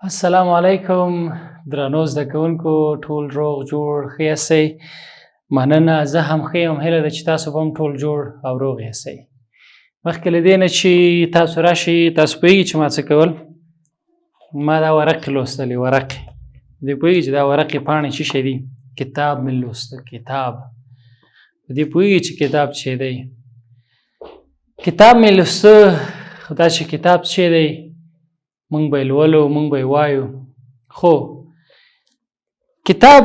السلام علیکم درنو زده کوونکو ټول روغ جوړ ښه یاستئ. مننه، زه هم ښه یم. هیله ده چې تاسو به هم ټول جوړ او روغ یاستئ. مخکې له دې نه چې تاسو راشئ، تاسو پوهېږئ چې ما څه کول. ما دا ورقې لوستلې، ورقې دې پوهېږئ چې دا ورقې پاڼې څه شی دي؟ کتاب مې لوسته. کتاب دې پوهېږئ چې کتاب څه دی؟ کتاب مې لوسته، خو دا چې کتاب څه دی مونږ به یې لولو، مونږ به یې وایو. خو کتاب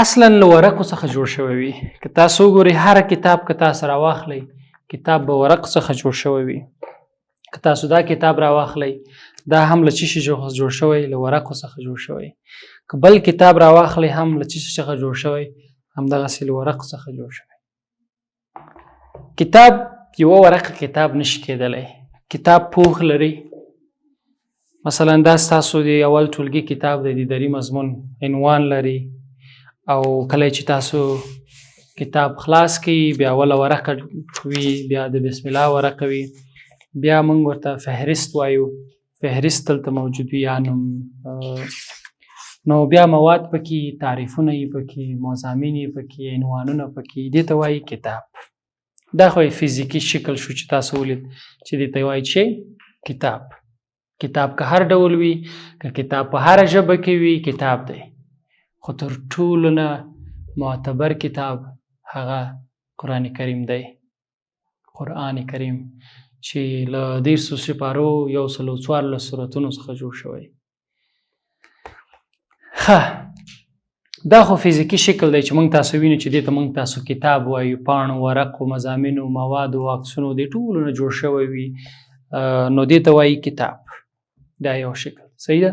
اصلا له ورقو څخه جوړ شوی وي. که تاسو وګورئ هر کتاب که تاسو راواخلئ، کتاب به ورقو څخه جوړ شوی وي. که تاسو دا کتاب راواخلئ، دا هم له څه شي جوړ شوی؟ له ورقو څخه جوړ شوی. که بل کتاب راواخلئ هم له څه شي څخه جوړ شوی؟ همدغسې له ورقو څخه جوړ شوی. کتاب یوه ورقه کتاب نشي کېدلی. کتاب پوښ لري. مثلا دا ستاسو د اول ټولګي کتاب دی، د دري مضمون عنوان لري، او کله چې تاسو کتاب خلاص کړئ بیا اوله ورقه وي، بیا د بسم الله ورقه وي، بیا موږ ورته فهرست وایو. فهرست دلته موجود وي، یا نو بیا مواد پکې، تعریفونه یې پکې، مضامین یې پکې، عنوانونه پکې، دې ته وایي کتاب. دا خو فزیکي شکل شو چې تاسو ولید چې دې ته وایي چې کتاب. کتاب که هر ډول وي، که کتاب په هره ژبه کې وي، کتاب دی. خو تر ټولو نه معتبر کتاب هغه قرآن کریم دی. قرآن کریم چې له 150 سپارو 114 سورتونو څخه جوړ شوی. دا خو فزیکي شکل دی چې موږ تاسو وینو چې دې ته موږ تاسو کتاب وایو. پاڼو، ورقو، مضامینو، موادو، عکسونو دې ټولو نه جوړ شوی وي، نو دې ته وایي کتاب. دا یو شکل. صحیح ده؟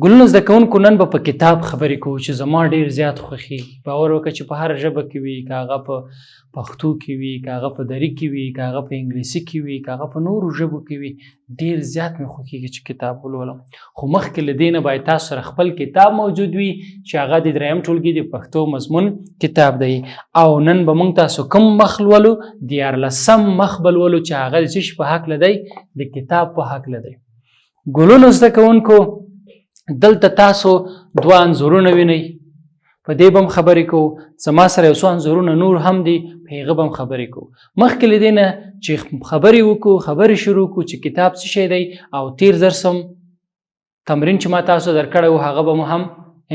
ګلونو زده کوونکو نن به په کتاب خبرې کوو چې زما ډېر زیات خوښېږي. باور وکړه چې په هره ژبه کې وي، که هغه په پښتو کې وي، که هغه په دري کې وي، که هغه په انګلیسي کې وي، که هغه په نورو ژبو کې وي، ډېر زیات مې خوښېږي چې کتاب ولولم. خو مخکې له دې نه باید تاسو سره خپل کتاب موجود وي چې هغه د 3م ټولګي د پښتو مضمون کتاب دی. او نن به موږ تاسو کوم مخ لولو؟ 14 مخ به لولو چې هغه د څه شي په هکله دی؟ د کتاب په هکله دی. ګلونو زده کوونکو دلته تاسو 2 انځورونه وینئ، په دې به هم خبرې کوو. زما سره یو څو انځورونه نور هم دي، په هغه به هم خبرې کوو. مخکې له دې نه چې خبرې وکړو، خبرې شروع کړو چې کتاب څه شی دی، او تیر درسم تمرین چې ما تاسو درکړی و هغه به مو هم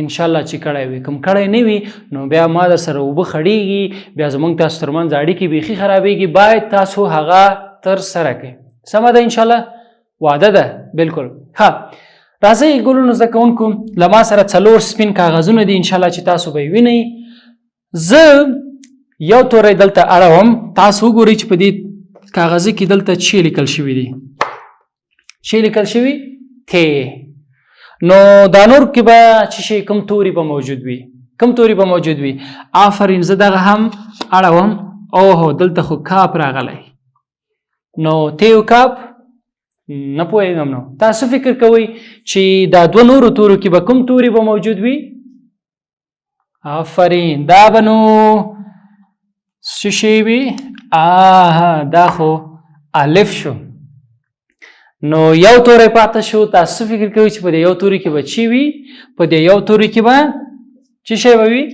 انشاءالله چې کړی وي. کوم کړی نه وي نو بیا ما در سره اوبه خړېږي، بیا زموږ تاسو ترمنځ اړیکې بیخي خرابېږي. باید تاسو هغه تر سره کړئ. سمه ده؟ انشاءالله وعده ده. بالکل. راځئ ګلونو زده کوونکو، له ما سره 4 سپین کاغذونه دي انشاءالله چې تاسو به یې وینئ. زه یو توری دلته اړوم، تاسو وګورئ چې په دې کاغذ کې دلته چې لیکل شوي دي. چې لیکل شوي ت، نو دا نور کې به چې شي کوم توري به موجود وي؟ کوم توري به موجود وي؟ آفرین، زه دغه هم اړوم. اوهو دلته خو کاپ راغلی، نو ت او کاپ نه پوهېږم. نو تاسو فکر کوئ چې دا 2 نورو تورو کې به کوم توري به موجود وي؟ آفرین، دا به نو څه شی وي؟ دا خو الف شو. نو یو توری پاته شو. تاسو فکر کوئ چې په دې یو توري کې به چی وي؟ په دې یو توري کې به څه شی به وي؟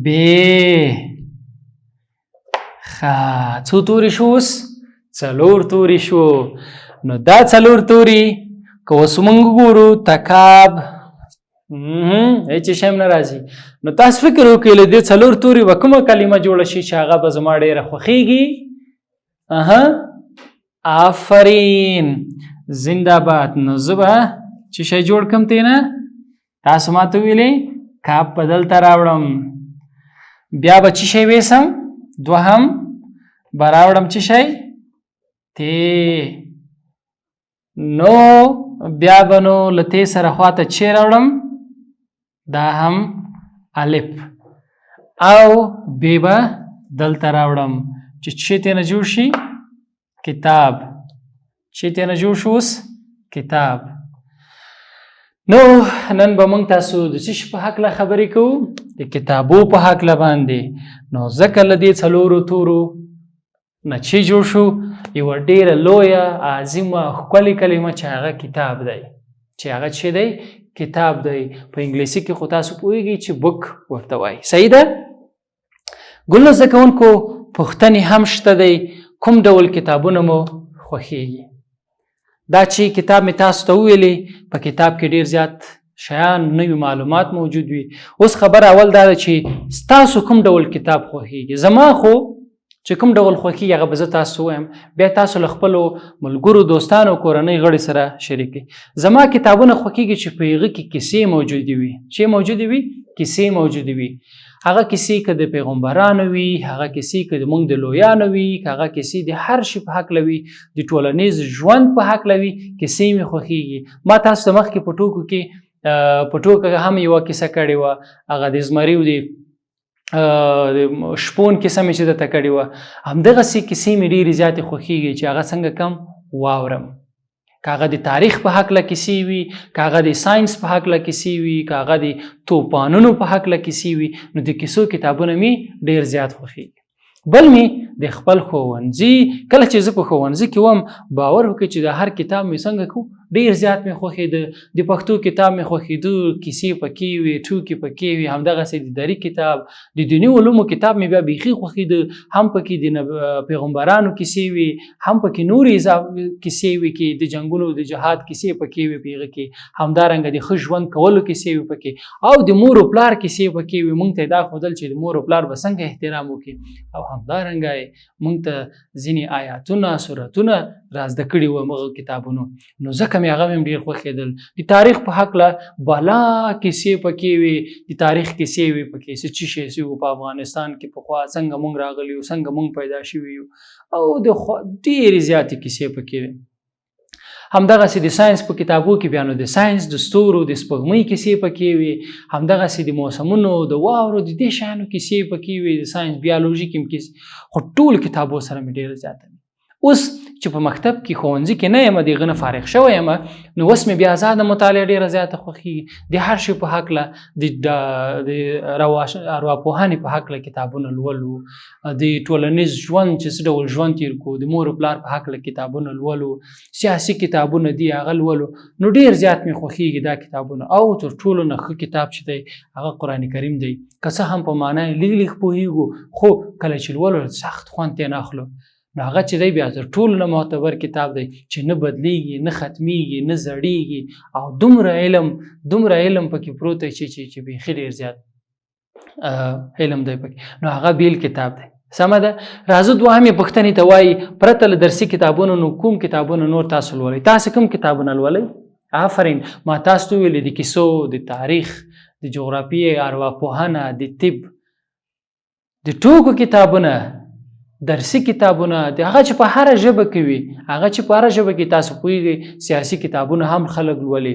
ب. څو توري شو اوس؟ 4 توري شو. نو دا 4 توري که اوس موږ وګورو تکاب هېڅ شی هم نه راځي. نو تاسو فکر وکړئ له دې 4 توري به کومه کلمه جوړه شي چې هغه به زما ډېره خوښېږي؟ آفرین، زنده باد. نو زه به چې شی جوړ کړم تی نه، تاسو ما ته ویلې کاپ به دلته راوړم، بیا به چې شی ویسم، دوهم به راوړم چې شی تی، نو بیا به نو له تی سره خواته چې راوړم، دا هم الف، او بی به دلته راوړم چې چې تی نه جوړ شي کتاب. چې تی نه جوړ شو اوس کتاب. نو نن به موږ تاسو د څه شي په هکله خبرې کوو؟ د کتابو په هکله باندې. نو ځکه له دې 4 تورو نه چې جوړ شو یوه ډېره لویه عظیمه ښکلې کلمه چې هغه کتاب دی، چې هغه چې دی کتاب دی. په انګلیسي کې خو تاسو پوهیږئ چې بک ورته وایي. صحیح ده؟ ګل زده کوونکو پوښتنې هم شته دی، کوم ډول کتابونه مو خوښیږي؟ دا چې کتاب مې تاسو ته وویلې، په کتاب کې ډېر زیات شیان نوي معلومات موجود وي. اوس خبر اول دا ده چې ستاسو کوم ډول کتاب خوښیږي. زما خو چې کوم ډول خوښي هغه به زه تاسو وایم، بیا تاسو له خپلو ملګرو دوستانو کورنۍ غړي سره شریکي. زما کتابونه خوښیږي چې په هغه کې کیسې موجودې وي. چې موجودې وي؟ کیسې موجودې وي. هغه کیسې که د پیغمبرانو وي، هغه کیسې که د موږ د لویانو وي، هغه کیسې د هر شي په هکله وي، د ټولنیز ژوند په هکله وي، کیسې مې خوښیږي. ما تاسو ته مخکې په ټوکه هم یوه کیسه کړې وه، هغه د زمریو د شپون کیسه مې چې درته کړې وه. همدغسې کیسې مې ډېرې زیاتې خوښیږي چې هغه څنګه کم واورم. که هغه د تاریخ په هکله کیسې وي، که هغه د ساینس په هکله کیسې وي، که هغه د توپانونو په هکله کیسې وي، نو د کیسو کتابونه مې ډېر زیات خوښیږي. بل مې د خپل ښوونځي، کله چې زه په ښوونځي کې وم، باور وکړئ چې د هر کتاب مې څنګه کو ډېر زیات مې خوښېده. د پښتو کتاب مې خوښېده، کیسې پکې وي، ټوکې پکې وي. همدغسې د دري کتاب، د دیني علومو کتاب مې بیا بیخي خوښېده. هم پکې د پیغمبرانو کیسې وي، هم پکې نورې کیسې وي، کې د جنګونو د جهاد کیسې پکې وي په هغه کې. همدارنګه د ښه ژوند کولو کیسې وي پکې، او د مور و پلار کیسې پکې وي. موږ ته یې دا ښودل چې د مور و پلار به څنګه احترام وکړي. او همدارنګه موږ ته ځینې آیاتونه، سورتونه را زده کړي وو هغه کتابونو. نو ځکه مې هغه هم ډېر خوښېدل. د تاریخ په هکله بالا کیسې پکې وي، د تاریخ کیسې وي پکې، څه شی وو په افغانستان کې پخوا، څنګه موږ راغلي یو، څنګه موږ پیدا شوي یو، او د ډېرې زیاتې کیسې پکې وي. همدغسې د ساینس په کتابو کې بیا نو د ساینس د ستورو د سپوږمۍ کیسې پکې وي. همدغسې د موسمونو د واورو د دې شیانو کیسې پکې وي، د ساینس بیالوژي کې هم کیسې. خو ټول کتابو سره مې ډېره زیاته وي. اوس چې په مکتب کې ښوونځي کې نه یم، د هغه نه فارغ شوی یم، نو اوس مې بیا ازاده مطالعه ډېره زیاته خوښېږي. د هر شي په هکله، د ارواپوهنې په هکله کتابونه لولو، د ټولنیز ژوند چې څه ډول ژوند تېر کړو، د مور و پلار په هکله کتابونه لولو، سیاسي کتابونه دي هغه لولو. نو ډېر زیات مې خوښېږي دا کتابونه. او تر ټولو نه ښه کتاب چې دی هغه قرآن کریم دی. که څه هم په معنا یې لږ پوهېږو، خو کله چې لولو سخت خوند یې نه اخلو. نو هغه چې دی بیا تر ټولو نه معتبر کتاب دی چې نه بدلیږي، نه ختمیږي، نه زړیږي، او دومره علم پکې پروت دی چې بیخي ډېر زیات علم دی پکې. نو هغه بیل کتاب دی. سمه ده؟ راځو دوهمې پوښتنې ته وایي، پرته له درسي کتابونو نو کوم کتابونه نور تاسو لولئ؟ تاسو کوم کتابونه لولئ؟ آفرین. ما تاسو ته ویلې د کیسو، د تاریخ، د جغرافیې، ارواپوهنه، د طب، د ټوکو کتابونه، درسي کتابونه، د هغه چې په هره ژبه کې وي، هغه چې په هره ژبه کې تاسو پوهېږئ. سیاسي کتابونه هم خلک لولي.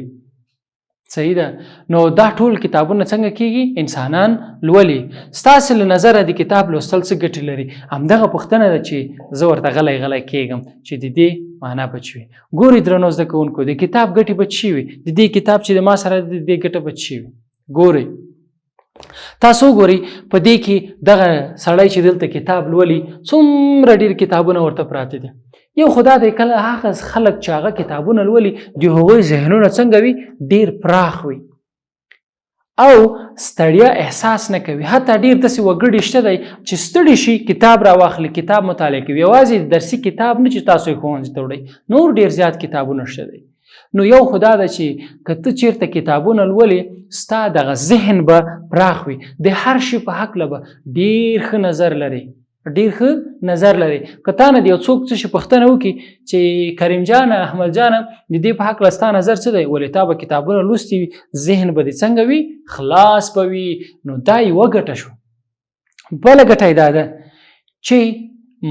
صحیح ده؟ نو دا ټول کتابونه څنګه کېږي؟ انسانان لولي. ستاسو له نظره د کتاب لوستل څه ګټې لري؟ همدغه پوښتنه ده چې زه ورته غلی کېږم چې د دې معنا به څه وي. ګورئ درنو زده کوونکو، د کتاب ګټې به څه وي؟ د دې کتاب چې د ما سره د دې ګټه به څه وي؟ ګورئ، تاسو ګورئ په دې کې دغه سړی چې دلته کتاب لولي، څومره ډېر کتابونه ورته پراته دي. یو خدا دی، کله هغه خلک چې هغه کتابونه لولي، د هغوی ذهنونه څنګه وي؟ ډېر پراخ وي، او ستړیا احساس نه کوي. حتی ډېر داسې وګړي شته دی چې ستړي شي کتاب راواخلي، کتاب مطالعه کوي. یوازې درسي کتاب نه چې تاسو یې ښوونځي ته وړئ، نور ډېر زیات کتابونه شته دی. نو یو خدا ده چې که ته چېرته کتابونه لولې، ستا دغه ذهن به پراخ وي، د هر شي په هکله به ډېر ښه نظر لري، ډېر ښه نظر لري. که تا نه د یو څوک څه شي پوښتنه وکړي چې کریم جانه، احمد جانه، د دې په هکله ستا نظر څه دی؟ ولې تا به کتابونه لوستي وي، ذهن به دې څنګه وي؟ خلاص به وي. نو دا یوه ګټه شو. بله ګټه یې دا ده چې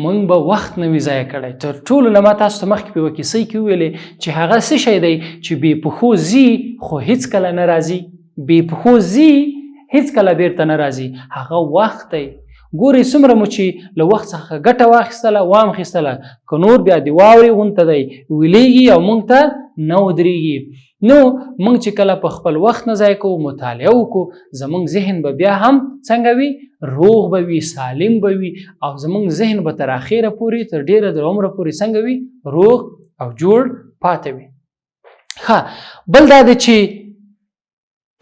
موږ به وخت نه وي ضایع کړی. تر ټولو نه ما تاسو ته مخکې په یوه کیسۍ کې وویلې چې هغه څه شی دی چې بې پښو ځي خو هېڅکله نه راځي. بې پښو ځي هېڅکله بېرته نه راځي، هغه وخت دی. ګورئ څومره مو چې له وخت څخه ګټه واخیستله، واخیستله، که نور بیا د واورې غونته دی، ویلیږي او موږ ته نه ودرېږي. نو موږ چې کله په خپل وخت نه ضایع کوو مطالعه وکړو زموږ ذهن به بیا هم څنګه وي روغ به وي سالم به وي او زموږ ذهن به تر اخره پورې تر ډیره د عمره پورې څنګه وي روغ او جوړ پاتې وي. بل دا دی چې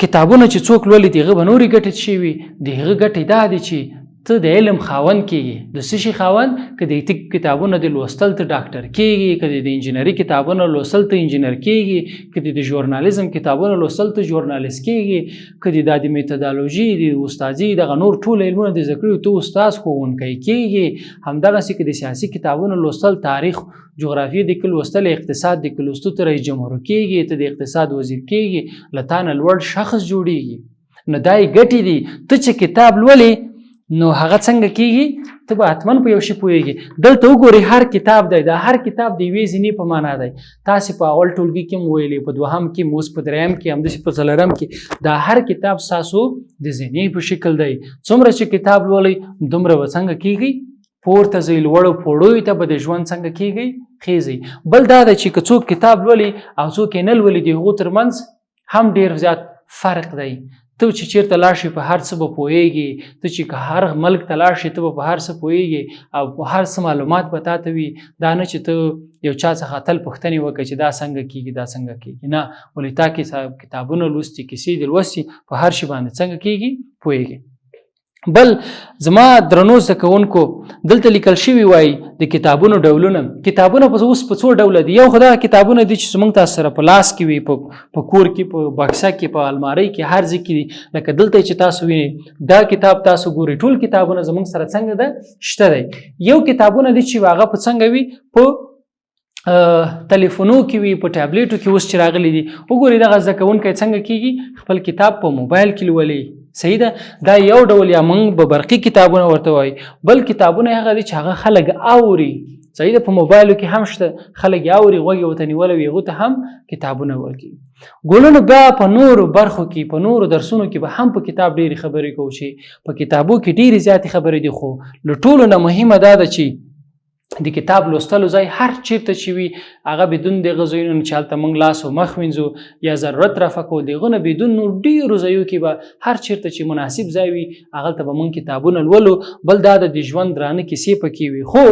کتابونه چې څوک لولي د هغه به نورې ګټې شي وي. د هغه ګټې دا دی چې ته د علم خاوند کېږي. د څه شي خاوند؟ که د طب کتابونه د لوستل ته ډاکټر کېږي، که د انجینري کتابونه لوستل ته انجینر کېږي، که د ژورنالیزم کتابونه لوستل ته ژورنالیست کېږي، که د میتودالوژي د استادي دغه نور ټول علمونه د زده کړې ته استاد ښوونکی کېږي. همدغسې که د سیاسي کتابونه لوستل تاریخ جغرافیه د کې لوستل اقتصاد د کې لوستو ته رئیس جمهور کېږي، ته د اقتصاد وزیر کېږي، له تا نه لوړ شخص جوړېږي. نو دا یې ګټې دي. ته چې کتاب لولې نو هغه څنګه کېږي؟ ته به حتما په یو شي پوهېږي. دلته وګورئ هر کتاب دی، دا هر کتاب د یوې زینې په معنا دی. تاسې په اول ټولګي کې هم ویلي، په دوهم کې، اوس په دریم کې، همداسې په څلورم کې، دا هر کتاب ستاسو د زینې په شکل دی. څومره چې کتاب لولئ دومره به څنګه کېږي؟ پورته ځئ، لوړو پوړیو ته به د ژوند څنګه کېږئ؟ خېږئ. بل دا ده چې که څوک کتاب لولي او څوک یې نه لولي د هغو ترمنځ هم ډېر زیات فرق دی. ته چې چیرته لاړ شي په هر څه به پوهېږي. ته چې که هر ملک ته لاړ شي ته به په هر څه پوهېږي او په هر څه معلومات به تا ته وي. دا نه چې ته یو چا څخه تل پوښتنې وکړې چې دا څنګه کېږي دا څنګه کېږي. نه، ولې تا کتابونه لوستي، کیسې دې لوستي، په هر شي باندې څنګه کېږي پوهېږي. بل زما درنو زده کوونکو دلته لیکل شوي وایي د کتابونو ډولونه. کتابونه اوس په څو ډوله دي. یو خو دغه کتابونه دي چې زموږ تاسو سره په لاس کې وي، په کور کې، په بکسه کې، په المارۍ کې، هر ځای کې دي. لکه دلته چې تاسو وینئ دا کتاب تاسو ګورئ، ټول کتابونه زموږ سره څنګه ده شته دی. یو کتابونه دي چې هغه په څنګه وي په تلیفونو کې وي، په ټابلیټو کې اوس چې راغلي دي. وګورئ دغه زده کوونکی څنګه کېږي خپل کتاب په موبایل کې لولي. صحیح ده. دا یو ډول یا موږ به برقي کتابونه ورته وایي. بل کتابونه هغه دي چې هغه خلک اوري. صحیح ده. په موبایلو کې هم شته، خلک اوري، غوږ یې ورته نیولی وي، هغو ته هم کتابونه ویل کېږي. ګلونو بیا په نورو برخو کې، په نورو درسونو کې به هم په کتاب ډېرې خبرې کوو چې په کتابو کې ډېرې زیاتې خبرې دي. خو له ټولو نه مهمه دا ده چې د کتاب لوستلو ځای هر چیرته چې وي هغه بدون دغه ځایونو چې هلته موږ لاس او مخ وینځو یا ضرورت رفع کوو، د هغه نه بدون نور ډېرو ځایو کې به هر چیرته چې مناسب ځای وي هغلته به موږ کتابونه لولو. بل دا د ژوند درانه کیسې پکې وي. خو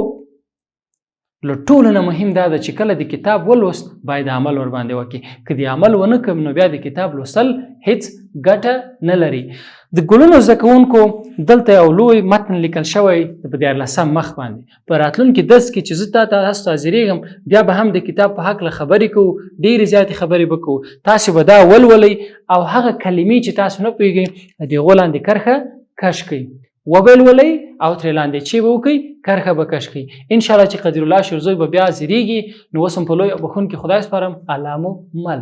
له ټولو نه مهم دا ده چې کله د کتاب ولوست باید عمل ورباندې وکړي. که د عمل ونه کړم نو بیا د کتاب لوستل هیڅ ګټه نه لري. د ګلونو زده کوونکو دلته یو لوی متن لیکل شوی په 14 مخ باندې. په راتلونکي درس کې چې زه تاسو ته حاضرېږم بیا به هم د کتاب په هکله خبرې کوو، ډېرې زیاتې خبرې به کوو. تاسې به دا ولولئ او هغه کلمې چې تاسو نه پوهېږئ د هغو لاندې کرښه کش کړئ، وبه لولئ او ترې لاندې چې به وکړئ کرښه به کش کړئ. انشاءالله چې قدر الله شیرزوی به بیا حاضرېږي. نو اوس هم په لوی بخونکي خدای سپارم. الله مو مل.